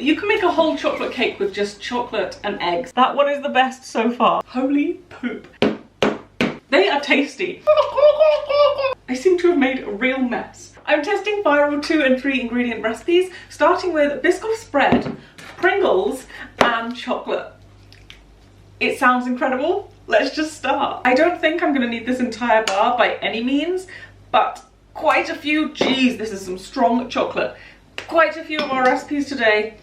You can make a whole chocolate cake with just chocolate and eggs. That one is the best so far. Holy poop. They are tasty. I seem to have made a real mess. I'm testing viral 2 and 3 ingredient recipes, starting with Biscoff spread, Pringles, and chocolate. It sounds incredible. Let's just start. I don't think I'm gonna need this entire bar by any means, but quite a few, geez, this is some strong chocolate. Quite a few of our recipes today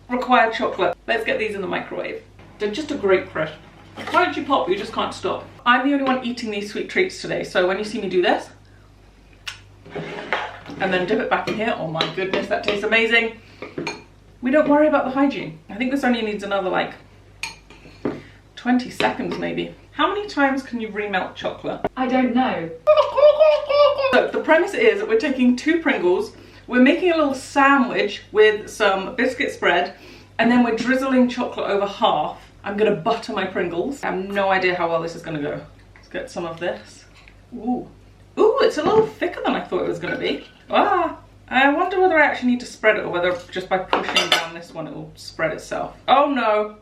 require chocolate. Let's get these in the microwave. They're just a great crisp. Crunchy pop, you just can't stop. I'm the only one eating these sweet treats today, so when you see me do this, and then dip it back in here, oh my goodness, that tastes amazing. We don't worry about the hygiene. I think this only needs another like 20 seconds maybe. How many times can you remelt chocolate? I don't know. So the premise is that we're taking 2 Pringles, we're making a little sandwich with some biscuit spread, and then we're drizzling chocolate over half. I'm gonna butter my Pringles. I have no idea how well this is gonna go. Let's get some of this. Ooh. Ooh, it's a little thicker than I thought it was gonna be. Ah, I wonder whether I actually need to spread it or whether just by pushing down this one it will spread itself. Oh no.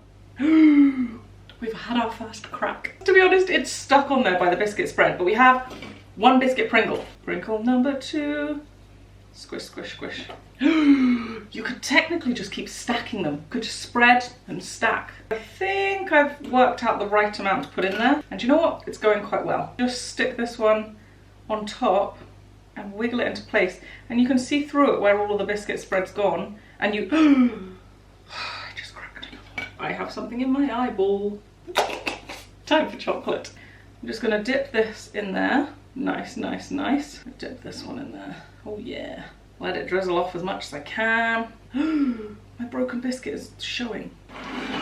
We've had our first crack. To be honest, it's stuck on there by the biscuit spread, but we have 1 biscuit Pringle. Pringle number 2. Squish, squish, squish. You could technically just keep stacking them. You could just spread and stack. I think I've worked out the right amount to put in there. And you know what? It's going quite well. Just stick this one on top and wiggle it into place. And you can see through it where all of the biscuit spread's gone. And you... I just cracked it. I have something in my eyeball. Time for chocolate. I'm just gonna dip this in there. Nice, nice, nice. Dip this one in there. Oh yeah. Let it drizzle off as much as I can. My broken biscuit is showing.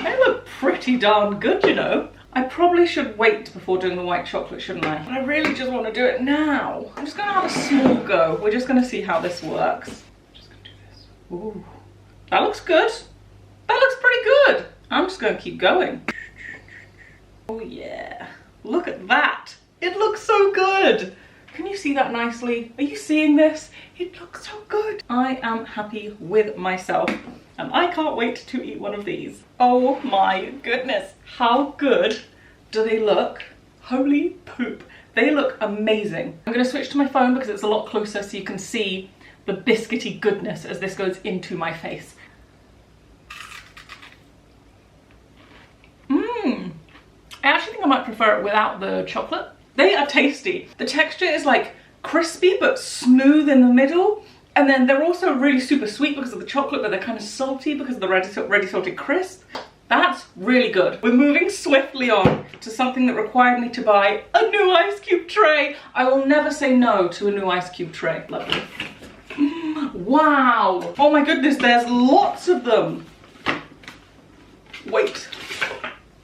They look pretty darn good, you know. I probably should wait before doing the white chocolate, shouldn't I? But I really just want to do it now. I'm just gonna have a small go. We're just gonna see how this works. I'm just gonna do this. Ooh. That looks good. That looks pretty good. I'm just gonna keep going. Oh yeah. Look at that. It looks so good. Can you see that nicely? Are you seeing this? It looks so good. I am happy with myself and I can't wait to eat one of these. Oh my goodness. How good do they look? Holy poop. They look amazing. I'm gonna switch to my phone because it's a lot closer so you can see the biscuity goodness as this goes into my face. I actually think I might prefer it without the chocolate. They are tasty. The texture is like crispy but smooth in the middle. And then they're also really super sweet because of the chocolate, but they're kind of salty because of the ready salted crisp. That's really good. We're moving swiftly on to something that required me to buy a new ice cube tray. I will never say no to a new ice cube tray. Lovely. Wow. Oh my goodness, there's lots of them. Wait.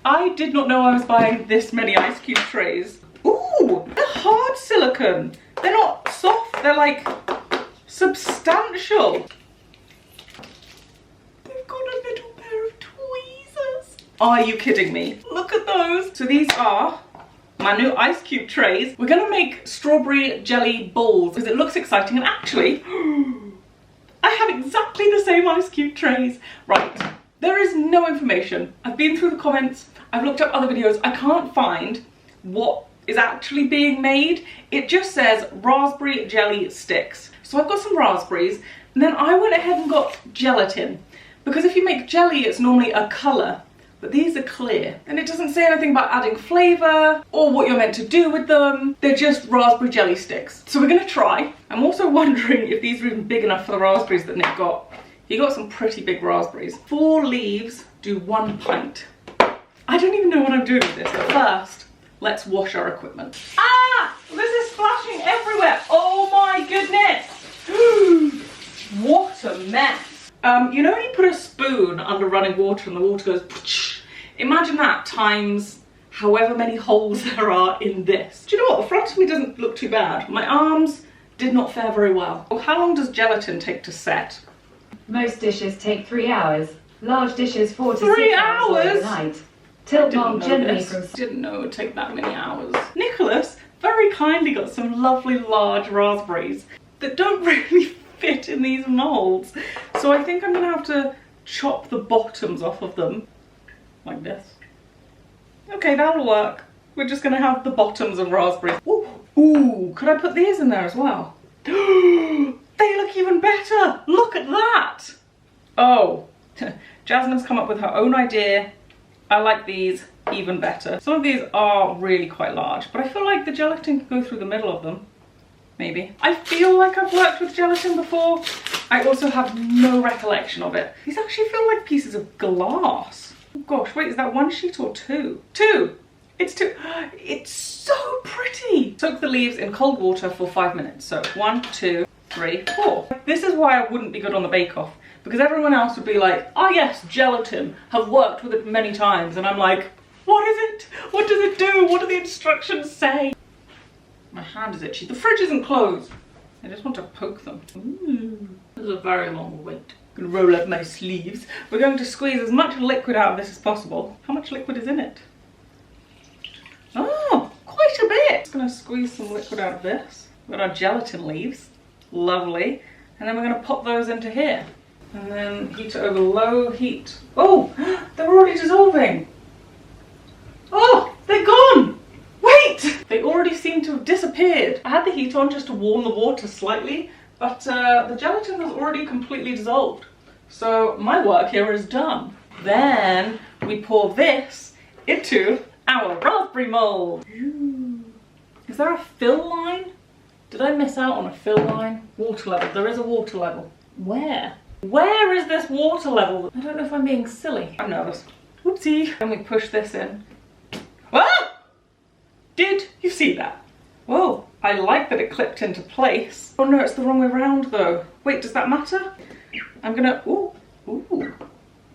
I did not know I was buying this many ice cube trays. Ooh, they're hard silicone. They're not soft, they're like substantial. They've got a little pair of tweezers. Are you kidding me? Look at those. So these are my new ice cube trays. We're gonna make strawberry jelly balls because it looks exciting and actually, I have exactly the same ice cube trays. Right, there is no information. I've been through the comments, I've looked up other videos, I can't find what is actually being made. It just says raspberry jelly sticks. So I've got some raspberries and then I went ahead and got gelatin because if you make jelly it's normally a colour, but these are clear and it doesn't say anything about adding flavour or what you're meant to do with them. They're just raspberry jelly sticks. So we're gonna try. I'm also wondering if these are even big enough for the raspberries that Nick got. He got some pretty big raspberries. 4 leaves do 1 pint. I don't even know what I'm doing with this, but first, let's wash our equipment. Ah! This is splashing everywhere. Oh my goodness. What a mess. You know when you put a spoon under running water and the water goes pooch? Imagine that times however many holes there are in this. Do you know what? The front of me doesn't look too bad. My arms did not fare very well. Well, how long does gelatin take to set? Most dishes take 3 hours. Large dishes 4 to 6 3 hours hours? overnight. Tilt long gently from... Didn't know it would take that many hours. Nicholas very kindly got some lovely large raspberries that don't really fit in these molds. So I think I'm gonna have to chop the bottoms off of them like this. Okay, that'll work. We're just gonna have the bottoms of raspberries. Ooh, ooh, could I put these in there as well? They look even better. Look at that. Oh, Jasmine's come up with her own idea. I like these even better. Some of these are really quite large, but I feel like the gelatin can go through the middle of them. Maybe. I feel like I've worked with gelatin before. I also have no recollection of it. These actually feel like pieces of glass. Oh gosh, wait, is that one sheet or two? Two! It's two. It's so pretty. Soak the leaves in cold water for 5 minutes. So 1, 2, 3, 4. This is why I wouldn't be good on the bake-off, because everyone else would be like, oh yes, gelatin, have worked with it many times. And I'm like, what is it? What does it do? What do the instructions say? My hand is itchy. The fridge isn't closed. I just want to poke them. Ooh, this is a very long wait. I'm gonna roll up my sleeves. We're going to squeeze as much liquid out of this as possible. How much liquid is in it? Oh, quite a bit. Just gonna squeeze some liquid out of this. We've got our gelatin leaves. Lovely. And then we're gonna pop those into here. And then heat it over low heat. Oh, they're already dissolving. Oh, they're gone. Wait, they already seem to have disappeared. I had the heat on just to warm the water slightly, but the gelatin has already completely dissolved. So my work here is done. Then we pour this into our raspberry mold. Is there a fill line? Did I miss out on a fill line? Water level, there is a water level. Where? Where is this water level? I don't know if I'm being silly. I'm nervous. Whoopsie. Then we push this in. Ah! Did you see that? Whoa, I like that it clipped into place. Oh no, it's the wrong way around though. Wait, does that matter? I'm gonna, ooh, ooh,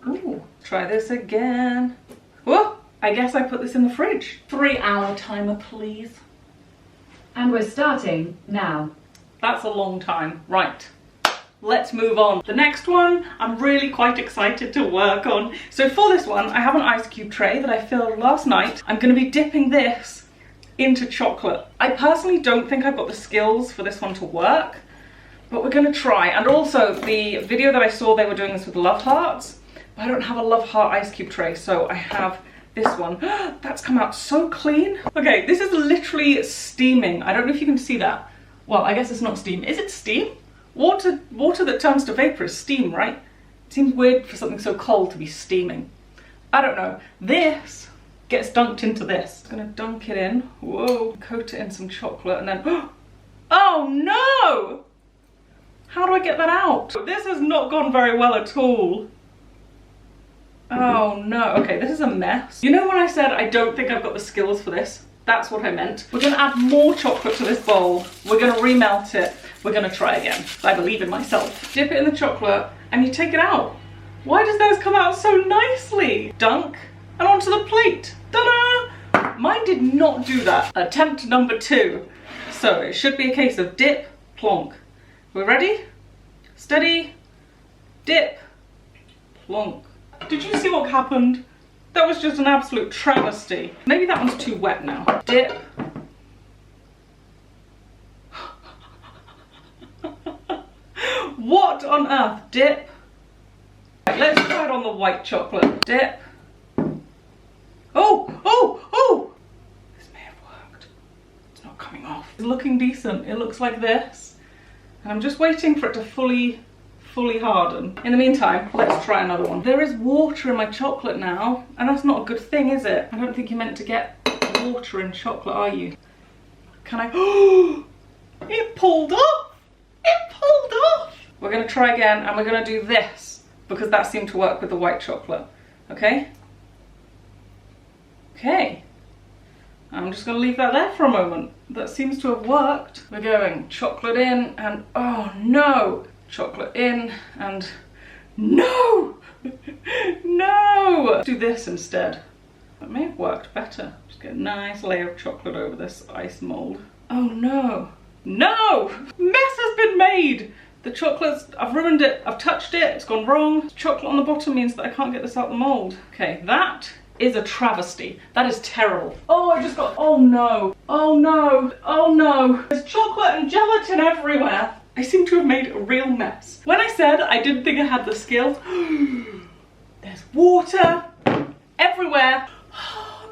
ooh. Try this again. Whoa, I guess I put this in the fridge. 3-hour timer, please. And we're starting now. That's a long time. Right, let's move on. The next one, I'm really quite excited to work on. So for this one, I have an ice cube tray that I filled last night. I'm gonna be dipping this into chocolate. I personally don't think I've got the skills for this one to work, but we're gonna try. And also the video that I saw, they were doing this with love hearts, but I don't have a love heart ice cube tray, so I have this one. That's come out so clean. Okay, this is literally steaming. I don't know if you can see that. Well, I guess it's not steam. Is it steam? Water that turns to vapor is steam, right? It seems weird for something so cold to be steaming. I don't know. This gets dunked into this. I'm gonna dunk it in. Whoa. Coat it in some chocolate and then, oh no! How do I get that out? This has not gone very well at all. Oh no, okay, this is a mess. You know when I said I don't think I've got the skills for this? That's what I meant. We're gonna add more chocolate to this bowl. We're gonna remelt it. We're gonna try again. I believe in myself. Dip it in the chocolate and you take it out. Why does those come out so nicely? Dunk and onto the plate. Ta-da! Mine did not do that. Attempt number 2. So it should be a case of dip, plonk. We're ready? Steady, dip, plonk. Did you see what happened? That was just an absolute travesty. Maybe that one's too wet now. Dip. What on earth? Dip. Let's try it on the white chocolate. Dip. Oh, oh, oh! This may have worked. It's not coming off. It's looking decent. It looks like this. And I'm just waiting for it to fully harden. In the meantime, let's try another one. There is water in my chocolate now, and that's not a good thing, is it? I don't think you're meant to get water in chocolate, are you? Can I? Oh! It pulled off! It pulled off! We're gonna try again, and we're gonna do this, because that seemed to work with the white chocolate. Okay? Okay. I'm just gonna leave that there for a moment. That seems to have worked. We're going chocolate in, and oh no! Chocolate in, and no! No! Let's do this instead. That may have worked better. Just get a nice layer of chocolate over this ice mold. Oh no! No! Mess has been made! The chocolate's, I've ruined it, I've touched it, it's gone wrong. Chocolate on the bottom means that I can't get this out the mold. Okay, that is a travesty. That is terrible. Oh, I just got, oh no. Oh no, oh no. There's chocolate and gelatin everywhere. I seem to have made a real mess. When I said I didn't think I had the skills, water everywhere.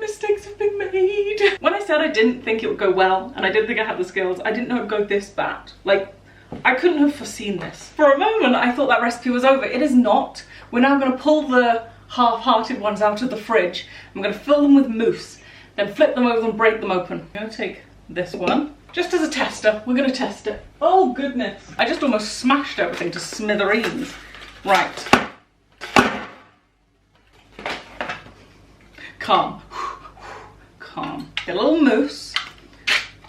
Mistakes have been made. When I said I didn't think it would go well, and I didn't think I had the skills, I didn't know it would go this bad. Like, I couldn't have foreseen this. For a moment, I thought that recipe was over. It is not. We're now gonna pull the half-hearted ones out of the fridge. I'm gonna fill them with mousse, then flip them over and break them open. I'm gonna take this one, just as a tester. We're gonna test it. Oh goodness. I just almost smashed everything to smithereens. Right. Calm. Calm. Get a little mousse.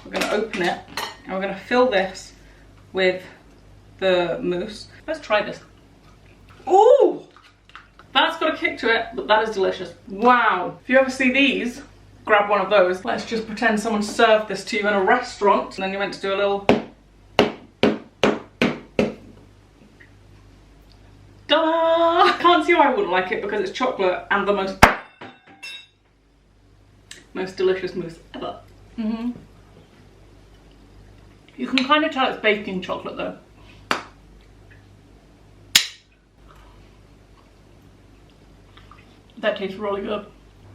We're gonna open it and we're gonna fill this with the mousse. Let's try this. Ooh! That's got a kick to it, but that is delicious. Wow. If you ever see these, grab one of those. Let's just pretend someone served this to you in a restaurant and then you went to do a little... Ta-da! Can't see why I wouldn't like it because it's chocolate and the most delicious mousse ever. You can kind of tell it's baking chocolate though. That tastes really good.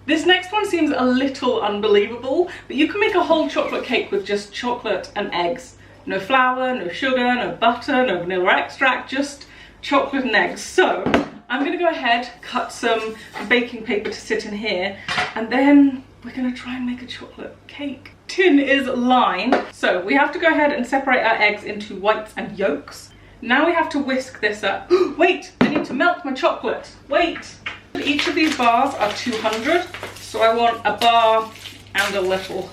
This next one seems a little unbelievable, but you can make a whole chocolate cake with just chocolate and eggs. No flour, no sugar, no butter, no vanilla extract, just chocolate and eggs. So I'm gonna go ahead, cut some baking paper to sit in here, and then we're gonna try and make a chocolate cake. Tin is lined, so we have to go ahead and separate our eggs into whites and yolks. Now we have to whisk this up. Wait, I need to melt my chocolate. Wait. Each of these bars are 200, so I want a bar and a little.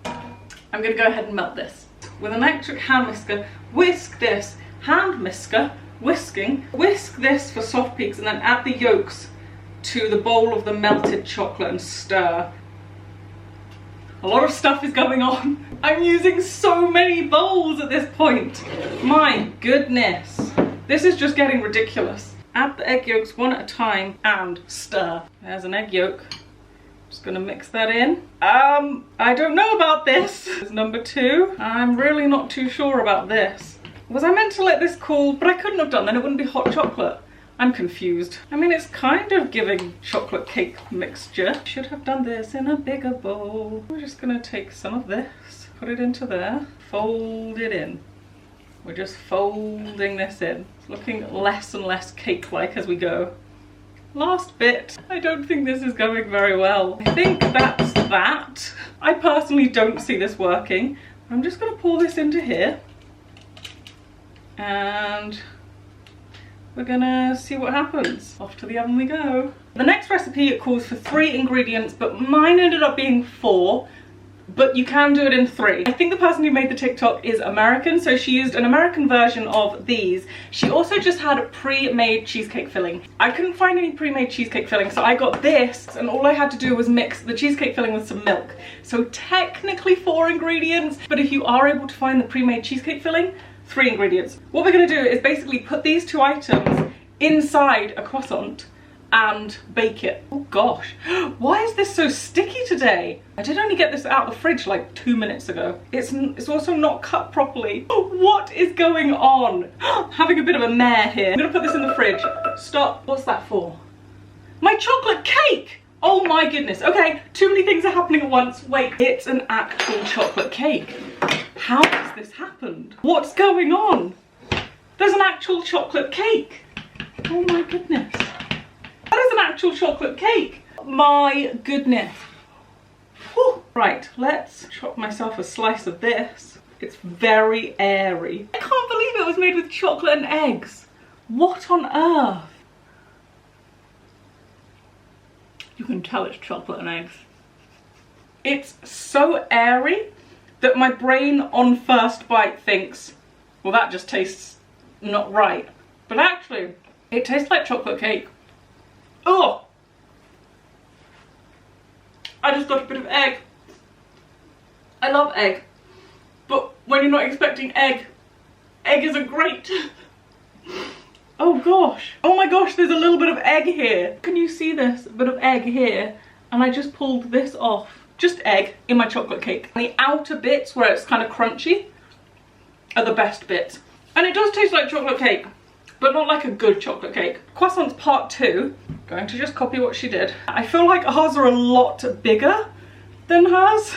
I'm gonna go ahead and melt this. With an electric hand whisker, whisk this, hand whisker, whisking, whisk this for soft peaks and then add the yolks to the bowl of the melted chocolate and stir. A lot of stuff is going on. I'm using so many bowls at this point. My goodness. This is just getting ridiculous. Add the egg yolks one at a time and stir. There's an egg yolk. Just gonna mix that in. I don't know about this. This is number 2. I'm really not too sure about this. Was I meant to let this cool? But I couldn't have done, then it wouldn't be hot chocolate. I'm confused. I mean, it's kind of giving chocolate cake mixture. Should have done this in a bigger bowl. We're just gonna take some of this, put it into there, fold it in. We're just folding this in. It's looking less and less cake-like as we go. Last bit. I don't think this is going very well. I think that's that. I personally don't see this working. I'm just gonna pour this into here. And we're gonna see what happens. Off to the oven we go. The next recipe, it calls for 3 ingredients, but mine ended up being 4. But you can do it in 3. I think the person who made the TikTok is American, so she used an American version of these. She also just had a pre-made cheesecake filling. I couldn't find any pre-made cheesecake filling, so I got this, and all I had to do was mix the cheesecake filling with some milk. So technically 4 ingredients, but if you are able to find the pre-made cheesecake filling, 3 ingredients. What we're gonna do is basically put these 2 items inside a croissant and bake it. Oh gosh, why is this so sticky today? I did only get this out of the fridge like 2 minutes ago. It's also not cut properly. What is going on? Having a bit of a mare here. I'm gonna put this in the fridge. Stop, what's that for? My chocolate cake! Oh my goodness, okay, too many things are happening at once. Wait, it's an actual chocolate cake. How has this happened? What's going on? There's an actual chocolate cake. Oh my goodness. That is an actual chocolate cake. My goodness. Whew. Right, let's chop myself a slice of this. It's very airy. I can't believe it was made with chocolate and eggs. What on earth? You can tell it's chocolate and eggs. It's so airy that my brain on first bite thinks, well, that just tastes not right. But actually, it tastes like chocolate cake. Oh! I just got a bit of egg. I love egg. But when you're not expecting egg, egg isn't great. Oh gosh. Oh my gosh, there's a little bit of egg here. Can you see this? A bit of egg here. And I just pulled this off. Just egg in my chocolate cake. And the outer bits where it's kind of crunchy are the best bits. And it does taste like chocolate cake. but not like a good chocolate cake. Croissants part 2. Going to just copy what she did. I feel like ours are a lot bigger than hers.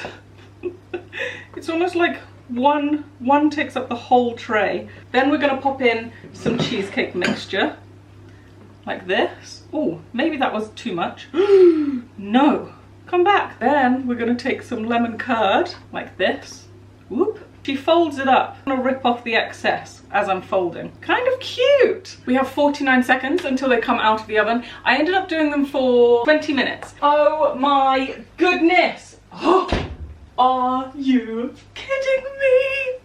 It's almost like one takes up the whole tray. Then we're gonna pop in some cheesecake mixture, like this. Oh, maybe that was too much. No, come back. Then we're gonna take some lemon curd, like this. Whoop. She folds it up. I'm gonna rip off the excess as I'm folding. Kind of cute. We have 49 seconds until they come out of the oven. I ended up doing them for 20 minutes. Oh my goodness. Oh, are you kidding me?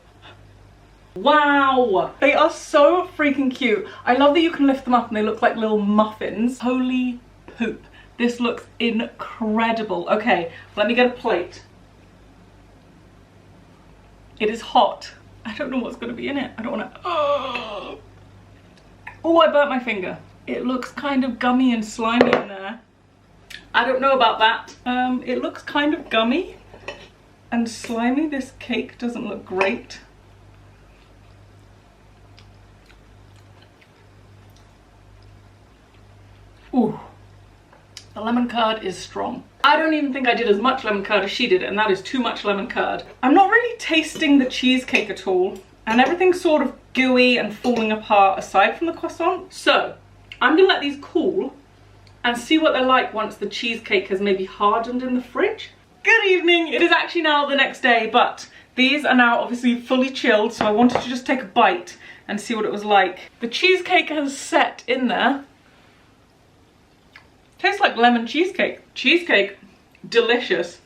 Wow, they are so freaking cute. I love that you can lift them up and they look like little muffins. Holy poop. This looks incredible. Okay, let me get a plate. It is hot. I don't know what's gonna be in it. I don't wanna, oh, I burnt my finger. It looks kind of gummy and slimy in there. I don't know about that. It looks kind of gummy and slimy. This cake doesn't look great. Ooh, the lemon curd is strong. I don't even think I did as much lemon curd as she did, and that is too much lemon curd. I'm not really tasting the cheesecake at all, and everything's sort of gooey and falling apart aside from the croissant. So I'm gonna let these cool and see what they're like once the cheesecake has maybe hardened in the fridge. Good evening, it is actually now the next day, but these are now obviously fully chilled, so I wanted to just take a bite and see what it was like. The cheesecake has set in there. Tastes like lemon cheesecake. Cheesecake, delicious.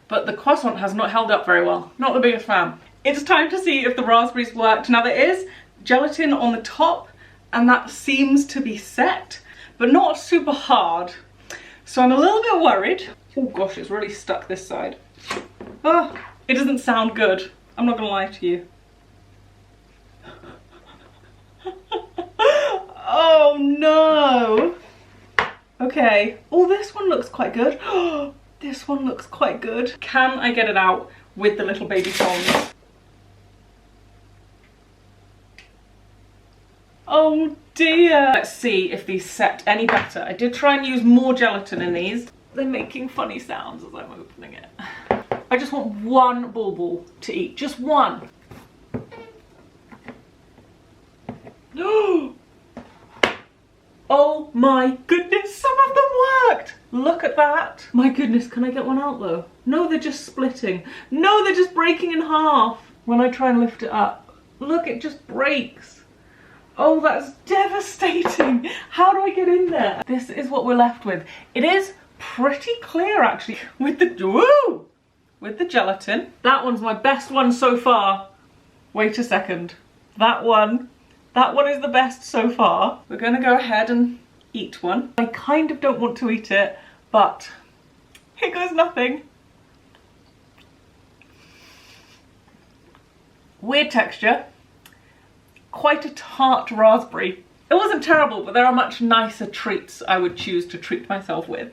But the croissant has not held up very well. Not the biggest fan. It's time to see if the raspberries worked. Now there is gelatin on the top and that seems to be set, but not super hard. So I'm a little bit worried. Oh gosh, it's really stuck this side. Oh, it doesn't sound good. I'm not gonna lie to you. Oh no. Okay, oh, this one looks quite good. This one looks quite good. Can I get it out with the little baby tongs? Oh dear. Let's see if these set any better. I did try and use more gelatin in these. They're making funny sounds as I'm opening it. I just want one ball to eat, just one. No. Oh my goodness, some of them worked! Look at that. My goodness, can I get one out though? No, they're just splitting. No, they're just breaking in half. When I try and lift it up, look, it just breaks. Oh, that's devastating. How do I get in there? This is what we're left with. It is pretty clear actually with the gelatin. That one's my best one so far. Wait a second. That one is the best so far. We're gonna go ahead and eat one. I kind of don't want to eat it, but here goes nothing. Weird texture. Quite a tart raspberry. It wasn't terrible, but there are much nicer treats I would choose to treat myself with.